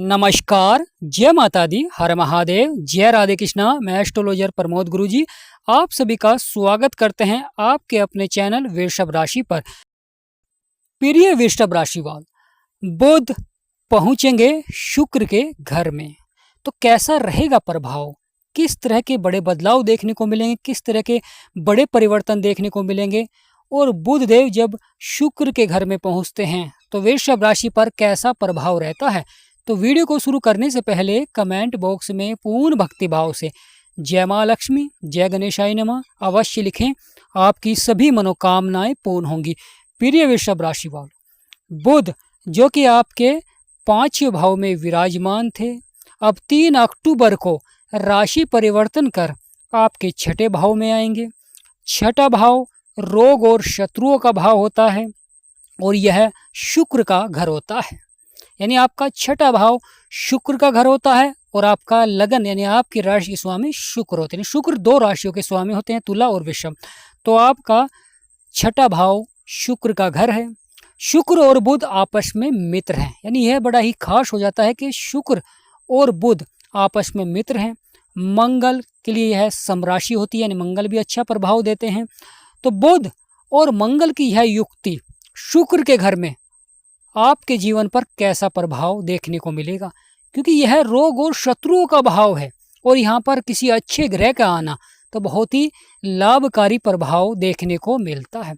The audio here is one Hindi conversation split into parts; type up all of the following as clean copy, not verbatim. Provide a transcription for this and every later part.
नमस्कार, जय माता दी, हर महादेव, जय राधे कृष्णा। मैं एस्ट्रोलॉजर प्रमोद गुरुजी आप सभी का स्वागत करते हैं आपके अपने चैनल वृषभ राशि पर। प्रिय वृषभ राशि वाले, बुध पहुंचेंगे शुक्र के घर में, तो कैसा रहेगा प्रभाव, किस तरह के बड़े बदलाव देखने को मिलेंगे, किस तरह के बड़े परिवर्तन देखने को मिलेंगे, और बुध देव जब शुक्र के घर में पहुंचते हैं तो वृषभ राशि पर कैसा प्रभाव रहता है। तो वीडियो को शुरू करने से पहले कमेंट बॉक्स में पूर्ण भक्ति भाव से जय माँ लक्ष्मी, जय गणेशाय नमः अवश्य लिखें, आपकी सभी मनोकामनाएं पूर्ण होंगी। प्रिय वृषभ राशि वालों, बुध जो कि आपके 5वें भाव में विराजमान थे, अब 3 अक्टूबर को राशि परिवर्तन कर आपके 6ठे भाव में आएंगे। 6ठा भाव रोग और शत्रुओं का भाव होता है और यह शुक्र का घर होता है, यानी आपका 6ठा भाव शुक्र का घर होता है और आपका लगन यानी आपकी राशि के स्वामी शुक्र होते हैं। शुक्र 2 राशियों के स्वामी होते हैं, तुला और वृषभ। तो आपका 6ठा भाव शुक्र का घर है। शुक्र और बुध आपस में मित्र हैं, यानी यह बड़ा ही खास हो जाता है कि शुक्र और बुध आपस में मित्र हैं। मंगल के लिए यह समराशि होती है, यानी मंगल भी अच्छा प्रभाव देते हैं। तो बुध और मंगल की यह युक्ति शुक्र के घर में आपके जीवन पर कैसा प्रभाव देखने को मिलेगा, क्योंकि यह रोग और शत्रुओं का भाव है और यहाँ पर किसी अच्छे ग्रह का आना तो बहुत ही लाभकारी प्रभाव देखने को मिलता है।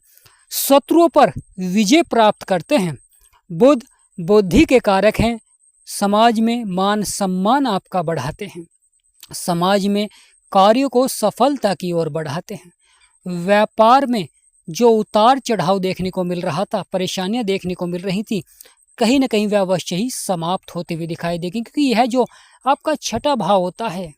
शत्रुओं पर विजय प्राप्त करते हैं। बुध बुद्धि के कारक हैं, समाज में मान सम्मान आपका बढ़ाते हैं, समाज में कार्यों को सफलता की ओर बढ़ाते हैं। व्यापार में जो उतार चढ़ाव देखने को मिल रहा था, परेशानियां देखने को मिल रही थी, कहीं ना कहीं वह अवश्य ही समाप्त होते हुए दिखाई देगी, क्योंकि यह जो आपका 6ठा भाव होता है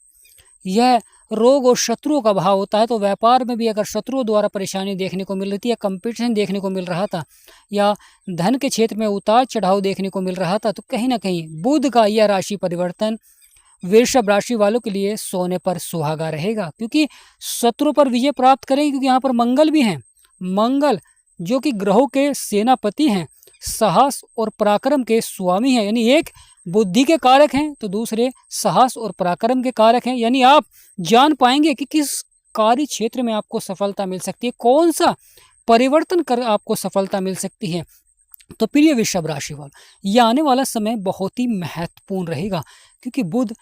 यह रोग और शत्रुओं का भाव होता है। तो व्यापार में भी अगर शत्रुओं द्वारा परेशानी देखने को मिल रही थी या कंपटीशन देखने को मिल रहा था या धन के क्षेत्र में उतार चढ़ाव देखने को मिल रहा था, तो कहीं ना कहीं बुध का यह राशि परिवर्तन वृषभ राशि वालों के लिए सोने पर सुहागा रहेगा, क्योंकि शत्रु पर विजय प्राप्त करेंगे, क्योंकि यहाँ पर मंगल भी हैं। मंगल जो कि ग्रहों के सेनापति हैं, साहस और पराक्रम के स्वामी हैं, यानी एक बुद्धि के कारक हैं तो दूसरे साहस और पराक्रम के कारक हैं। यानी आप जान पाएंगे कि किस कार्य क्षेत्र में आपको सफलता मिल सकती है, कौन सा परिवर्तन कर आपको सफलता मिल सकती है। तो प्रिय वृषभ राशि वालों, यह आने वाला समय बहुत ही महत्वपूर्ण रहेगा, क्योंकि बुध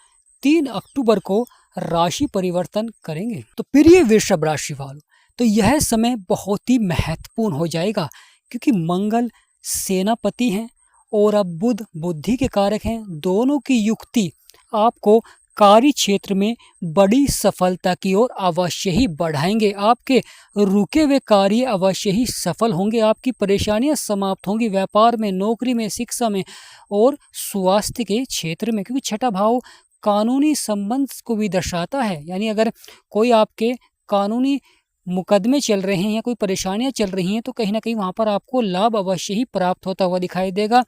3 अक्टूबर को राशि परिवर्तन करेंगे। तो प्रिय वृषभ राशि वालों, तो यह समय बहुत ही महत्वपूर्ण हो जाएगा, क्योंकि मंगल सेनापति हैं और अब बुध बुद्धि के कारक हैं। दोनों की युक्ति आपको कार्य क्षेत्र में बड़ी सफलता की ओर अवश्य ही बढ़ाएंगे। आपके रुके हुए कार्य अवश्य ही सफल होंगे, आपकी परेशानियां समाप्त होंगी व्यापार में, नौकरी में, शिक्षा में और स्वास्थ्य के क्षेत्र में, क्योंकि 6ठा भाव कानूनी संबंध को भी दर्शाता है। यानी अगर कोई आपके कानूनी मुकदमे चल रहे हैं या कोई परेशानियां चल रही हैं तो कहीं ना कहीं वहां पर आपको लाभ अवश्य ही प्राप्त होता हुआ दिखाई देगा,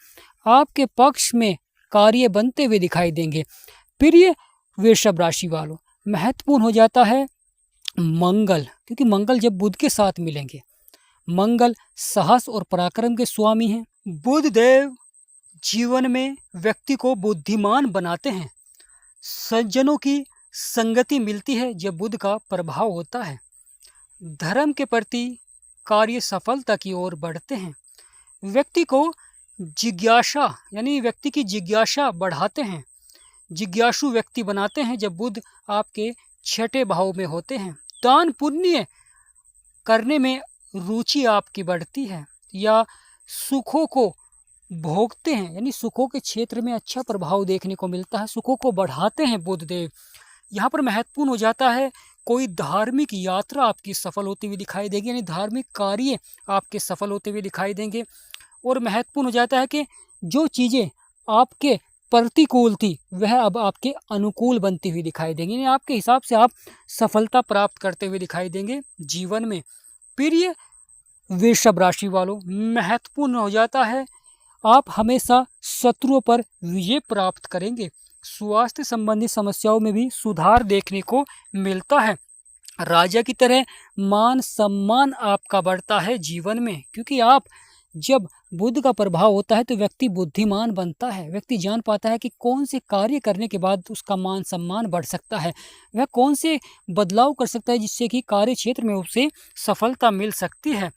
आपके पक्ष में कार्य बनते हुए दिखाई देंगे। प्रिय वृषभ राशि वालों, महत्वपूर्ण हो जाता है मंगल, क्योंकि मंगल जब बुध के साथ मिलेंगे, मंगल साहस और पराक्रम के स्वामी हैं। बुध देव जीवन में व्यक्ति को बुद्धिमान बनाते हैं, सज्जनों की संगति मिलती है जब बुध का प्रभाव होता है। धर्म के प्रति कार्य सफलता की ओर बढ़ते हैं। व्यक्ति को जिज्ञासा यानी व्यक्ति की जिज्ञासा बढ़ाते हैं, जिज्ञासु व्यक्ति बनाते हैं जब बुध आपके 6ठे भाव में होते हैं। दान पुण्य करने में रुचि आपकी बढ़ती है या सुखों को भोगते हैं, यानी सुखों के क्षेत्र में अच्छा प्रभाव देखने को मिलता है, सुखों को बढ़ाते हैं बुध देव। यहाँ पर महत्वपूर्ण हो जाता है कोई धार्मिक यात्रा आपकी सफल होती हुई दिखाई देगी, यानी धार्मिक कार्य आपके सफल होते हुए दिखाई देंगे। और महत्वपूर्ण हो जाता है कि जो चीज़ें आपके प्रतिकूल थी वह अब आपके अनुकूल बनती हुई दिखाई देंगी, यानी आपके हिसाब से आप सफलता प्राप्त करते हुए दिखाई देंगे जीवन में। प्रिय वृषभ राशि वालों, महत्वपूर्ण हो जाता है आप हमेशा शत्रुओं पर विजय प्राप्त करेंगे। स्वास्थ्य संबंधी समस्याओं में भी सुधार देखने को मिलता है। राजा की तरह मान सम्मान आपका बढ़ता है जीवन में, क्योंकि आप जब बुध का प्रभाव होता है तो व्यक्ति बुद्धिमान बनता है। व्यक्ति जान पाता है कि कौन से कार्य करने के बाद उसका मान सम्मान बढ़ सकता है, वह कौन से बदलाव कर सकता है जिससे कि कार्य क्षेत्र में उसे सफलता मिल सकती है।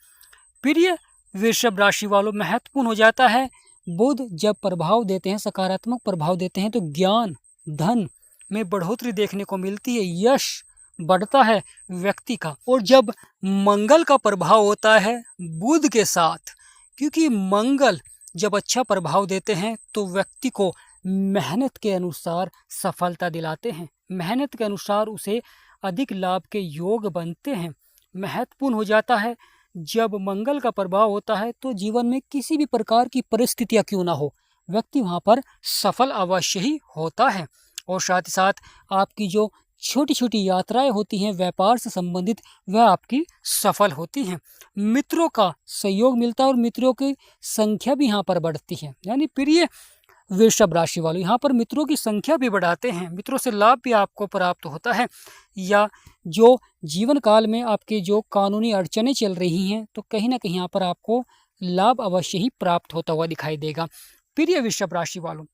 प्रिय वृषभ राशि वालों, महत्वपूर्ण हो जाता है बुध जब प्रभाव देते हैं, सकारात्मक प्रभाव देते हैं तो ज्ञान धन में बढ़ोतरी देखने को मिलती है, यश बढ़ता है व्यक्ति का। और जब मंगल का प्रभाव होता है बुध के साथ, क्योंकि मंगल जब अच्छा प्रभाव देते हैं तो व्यक्ति को मेहनत के अनुसार सफलता दिलाते हैं, मेहनत के अनुसार उसे अधिक लाभ के योग बनते हैं। महत्वपूर्ण हो जाता है जब मंगल का प्रभाव होता है तो जीवन में किसी भी प्रकार की परिस्थितियां क्यों ना हो, व्यक्ति वहाँ पर सफल अवश्य ही होता है। और साथ ही साथ आपकी जो छोटी छोटी यात्राएं होती हैं व्यापार से संबंधित, वह आपकी सफल होती हैं। मित्रों का सहयोग मिलता है और मित्रों की संख्या भी यहाँ पर बढ़ती है। यानी प्रिय वृषभ राशि वालों, यहाँ पर मित्रों की संख्या भी बढ़ाते हैं, मित्रों से लाभ भी आपको प्राप्त होता है। या जो जीवन काल में आपके जो कानूनी अड़चनें चल रही हैं तो कहीं ना कहीं यहाँ पर आपको लाभ अवश्य ही प्राप्त होता हुआ दिखाई देगा। प्रिय वृषभ राशि वालों,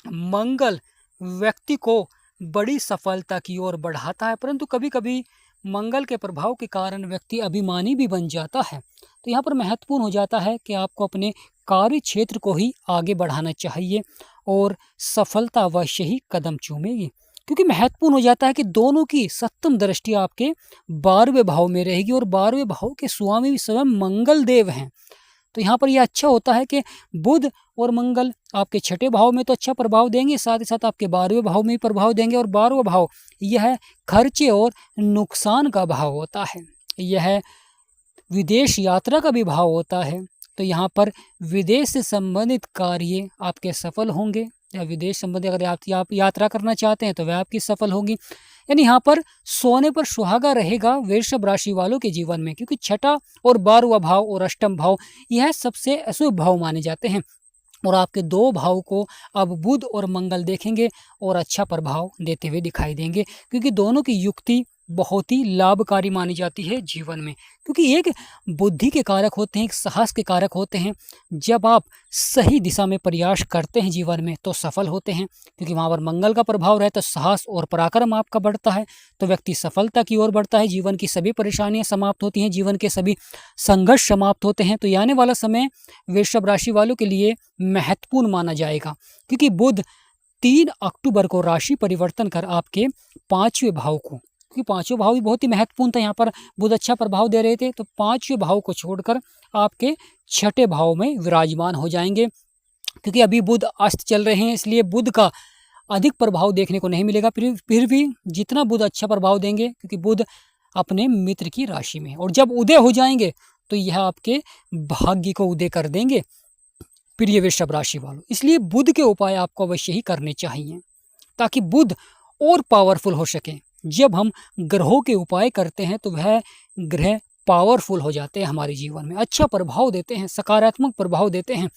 मंगल व्यक्ति को बड़ी सफलता की ओर बढ़ाता है, परंतु कभी कभी मंगल के प्रभाव के कारण व्यक्ति अभिमानी भी बन जाता है। तो यहाँ पर महत्वपूर्ण हो जाता है कि आपको अपने कार्य क्षेत्र को ही आगे बढ़ाना चाहिए और सफलता अवश्य ही कदम चूमेगी, क्योंकि महत्वपूर्ण हो जाता है कि दोनों की सप्तम दृष्टि आपके 12वें भाव में रहेगी और 12वें भाव के स्वामी भी स्वयं मंगल देव हैं। तो यहाँ पर यह अच्छा होता है कि बुध और मंगल आपके छठे भाव में तो अच्छा प्रभाव देंगे, साथ ही साथ आपके 12वें भाव में भी प्रभाव देंगे। और 12वां भाव यह खर्चे और नुकसान का भाव होता है, यह विदेश यात्रा का भी भाव होता है। तो यहाँ पर विदेश से संबंधित कार्य आपके सफल होंगे, या विदेश संबंधी अगर आप यात्रा करना चाहते हैं तो वह आपकी सफल होगी। यानी यहाँ पर सोने पर सुहागा रहेगा वृषभ राशि वालों के जीवन में, क्योंकि छठा और 12वां भाव और अष्टम भाव यह सबसे अशुभ भाव माने जाते हैं। और आपके 2 भाव को अब बुध और मंगल देखेंगे और अच्छा प्रभाव देते हुए दिखाई देंगे, क्योंकि दोनों की युक्ति बहुत ही लाभकारी मानी जाती है जीवन में, क्योंकि एक बुद्धि के कारक होते हैं, एक साहस के कारक होते हैं। जब आप सही दिशा में प्रयास करते हैं जीवन में तो सफल होते हैं, क्योंकि वहाँ पर मंगल का प्रभाव रहता है तो साहस और पराक्रम आपका बढ़ता है, तो व्यक्ति सफलता की ओर बढ़ता है, जीवन की सभी परेशानियां समाप्त होती हैं, जीवन के सभी संघर्ष समाप्त होते हैं। तो ये आने वाला समय वृषभ राशि वालों के लिए महत्वपूर्ण माना जाएगा, क्योंकि बुध 3 अक्टूबर को राशि परिवर्तन कर आपके 5वें भाव को, क्योंकि 5वां भाव भी बहुत ही महत्वपूर्ण था, यहाँ पर बुध अच्छा प्रभाव दे रहे थे, तो 5वें भाव को छोड़कर आपके छठे भाव में विराजमान हो जाएंगे। क्योंकि अभी बुध अस्त चल रहे हैं, इसलिए बुध का अधिक प्रभाव देखने को नहीं मिलेगा, फिर भी जितना बुध अच्छा प्रभाव देंगे, क्योंकि बुध अपने मित्र की राशि में, और जब उदय हो जाएंगे तो यह आपके भाग्य को उदय कर देंगे प्रिय वृषभ राशि वालों। इसलिए बुध के उपाय आपको अवश्य ही करने चाहिए ताकि बुध और पावरफुल हो सके। जब हम ग्रहों के उपाय करते हैं तो वह ग्रह पावरफुल हो जाते हैं, हमारे जीवन में अच्छा प्रभाव देते हैं, सकारात्मक प्रभाव देते हैं,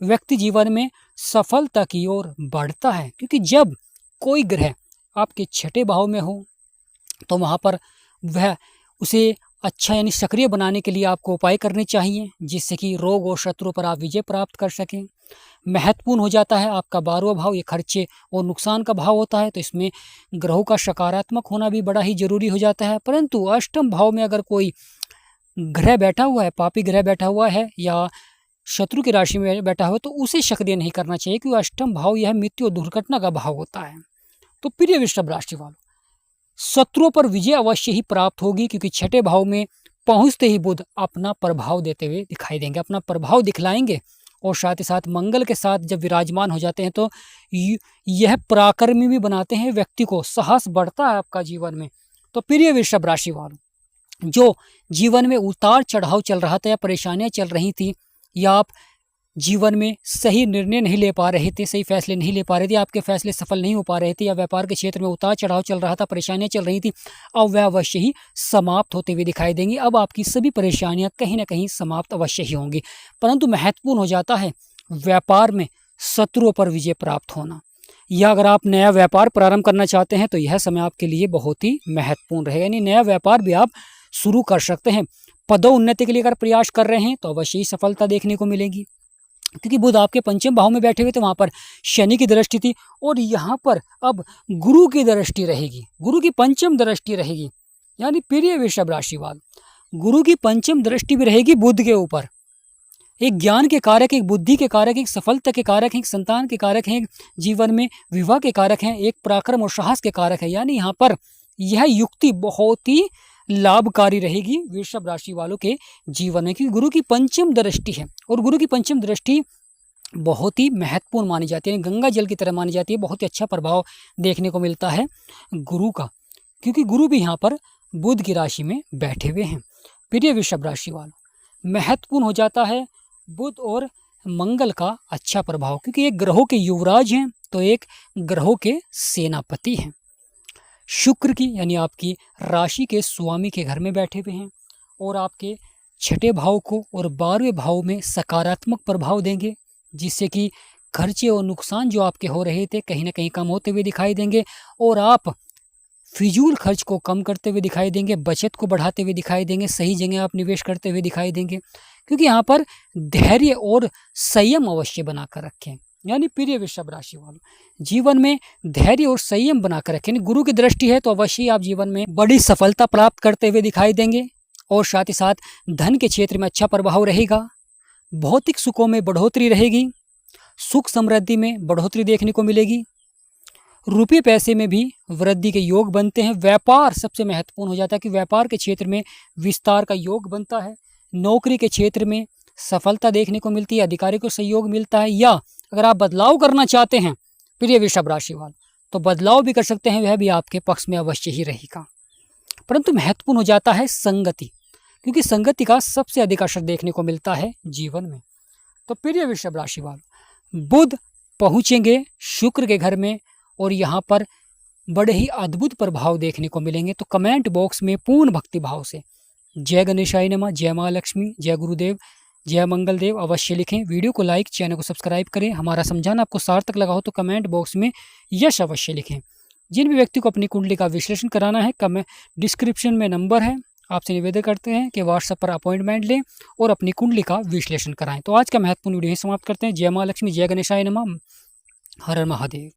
व्यक्ति जीवन में सफलता की ओर बढ़ता है। क्योंकि जब कोई ग्रह आपके छठे भाव में हो तो वहाँ पर वह उसे अच्छा यानी सक्रिय बनाने के लिए आपको उपाय करने चाहिए, जिससे कि रोग और शत्रु पर आप विजय प्राप्त कर सकें। महत्वपूर्ण हो जाता है आपका 12वां भाव, ये खर्चे और नुकसान का भाव होता है, तो इसमें ग्रहों का सकारात्मक होना भी बड़ा ही जरूरी हो जाता है। परंतु अष्टम भाव में अगर कोई ग्रह बैठा हुआ है, पापी ग्रह बैठा हुआ है या शत्रु की राशि में बैठा हुआ है, तो उसे सक्रिय नहीं करना चाहिए, क्योंकि अष्टम भाव यह मृत्यु और दुर्घटना का भाव होता है। तो प्रिय वृषभ राशि वालों, शत्रुओं पर विजय अवश्य ही प्राप्त होगी, क्योंकि छठे भाव में पहुंचते ही बुध अपना प्रभाव देते हुए दिखाई देंगे, अपना प्रभाव दिखलाएंगे। और साथ ही साथ मंगल के साथ जब विराजमान हो जाते हैं तो यह पराक्रमी भी बनाते हैं व्यक्ति को, साहस बढ़ता है आपका जीवन में। तो प्रिय वृषभ राशि वालों, जो जीवन में उतार चढ़ाव चल रहा था या परेशानियां चल रही थी, या आप जीवन में सही निर्णय नहीं ले पा रहे थे, सही फैसले नहीं ले पा रहे थे, आपके फैसले सफल नहीं हो पा रहे थे, या व्यापार के क्षेत्र में उतार चढ़ाव चल रहा था, परेशानियां चल रही थी, अब वह अवश्य ही समाप्त होते हुए दिखाई देंगी। अब आपकी सभी परेशानियां कहीं ना कहीं समाप्त अवश्य ही होंगी। परंतु महत्वपूर्ण हो जाता है व्यापार में शत्रुओं पर विजय प्राप्त होना, या अगर आप नया व्यापार प्रारंभ करना चाहते हैं तो यह समय आपके लिए बहुत ही महत्वपूर्ण रहेगा, यानी नया व्यापार भी आप शुरू कर सकते हैं। पदोन्नति के लिए अगर प्रयास कर रहे हैं तो अवश्य ही सफलता देखने को मिलेगी, क्योंकि बुध आपके पंचम भाव में बैठे हुए थे, वहाँ पर शनि की दृष्टि थी और यहाँ पर अब गुरु की दृष्टि रहेगी, गुरु की पंचम दृष्टि रहेगी। यानी प्रिय वृषभ राशि वाले, गुरु की पंचम दृष्टि भी रहेगी बुध के ऊपर। एक ज्ञान के कारक, एक बुद्धि के कारक, एक सफलता के कारक हैं, एक संतान के कारक हैं, जीवन में विवाह के कारक हैं, एक पराक्रम और साहस के कारक है। यानी यहाँ पर यह युक्ति बहुत ही लाभकारी रहेगी वृषभ राशि वालों के जीवन में, क्योंकि गुरु की पंचम दृष्टि है और गुरु की पंचम दृष्टि बहुत ही महत्वपूर्ण मानी जाती है, गंगा जल की तरह मानी जाती है। बहुत ही अच्छा प्रभाव देखने को मिलता है गुरु का, क्योंकि गुरु भी यहाँ पर बुध की राशि में बैठे हुए हैं। प्रिय वृषभ राशि वालों, महत्वपूर्ण हो जाता है बुध और मंगल का अच्छा प्रभाव, क्योंकि एक ग्रहों के युवराज हैं तो एक ग्रहों के सेनापति हैं। शुक्र की यानी आपकी राशि के स्वामी के घर में बैठे हुए हैं और आपके छठे भाव को और 12वें भाव में सकारात्मक प्रभाव देंगे, जिससे कि खर्चे और नुकसान जो आपके हो रहे थे कहीं ना कहीं कम होते हुए दिखाई देंगे और आप फिजूल खर्च को कम करते हुए दिखाई देंगे, बचत को बढ़ाते हुए दिखाई देंगे, सही जगह आप निवेश करते हुए दिखाई देंगे, क्योंकि यहाँ पर धैर्य और संयम अवश्य बनाकर रखें। यानी प्रिय वृषभ राशि वालों, जीवन में धैर्य और संयम बनाकर रखें। गुरु की दृष्टि है तो अवश्य आप जीवन में बड़ी सफलता प्राप्त करते हुए दिखाई देंगे और साथ ही साथ धन के क्षेत्र में अच्छा प्रभाव रहेगा, भौतिक सुखों में बढ़ोतरी रहेगी, सुख समृद्धि में बढ़ोतरी देखने को मिलेगी, रुपये पैसे में भी वृद्धि के योग बनते हैं। व्यापार सबसे महत्वपूर्ण हो जाता है कि व्यापार के क्षेत्र में विस्तार का योग बनता है। नौकरी के क्षेत्र में सफलता देखने को मिलती है, अधिकारी को सहयोग मिलता है, या अगर आप बदलाव करना चाहते हैं प्रिय वृषभ राशि वाले तो बदलाव भी कर सकते हैं, वह भी आपके पक्ष में अवश्य ही रहेगा। परंतु महत्वपूर्ण हो जाता है संगति, क्योंकि संगति का सबसे अधिक असर देखने को मिलता है जीवन में। तो प्रिय वृषभ राशि वाले, बुध पहुँचेंगे शुक्र के घर में और यहाँ पर बड़े ही अद्भुत प्रभाव देखने को मिलेंगे। तो कमेंट बॉक्स में पूर्ण भक्ति भाव से जय गणेशाय नमः, जय माँ लक्ष्मी, जय गुरुदेव, जय मंगल देव अवश्य लिखें। वीडियो को लाइक, चैनल को सब्सक्राइब करें। हमारा समझाना आपको सार्थक लगा हो तो कमेंट बॉक्स में यश अवश्य लिखें। जिन भी व्यक्ति को अपनी कुंडली का विश्लेषण कराना है, कमेंट डिस्क्रिप्शन में नंबर है, आपसे निवेदन करते हैं कि व्हाट्सएप पर अपॉइंटमेंट लें और अपनी कुंडली का विश्लेषण कराएं। तो आज का महत्वपूर्ण वीडियो समाप्त करते हैं। जय माँ लक्ष्मी, जय गणेशाय नमः, हर हर महादेव।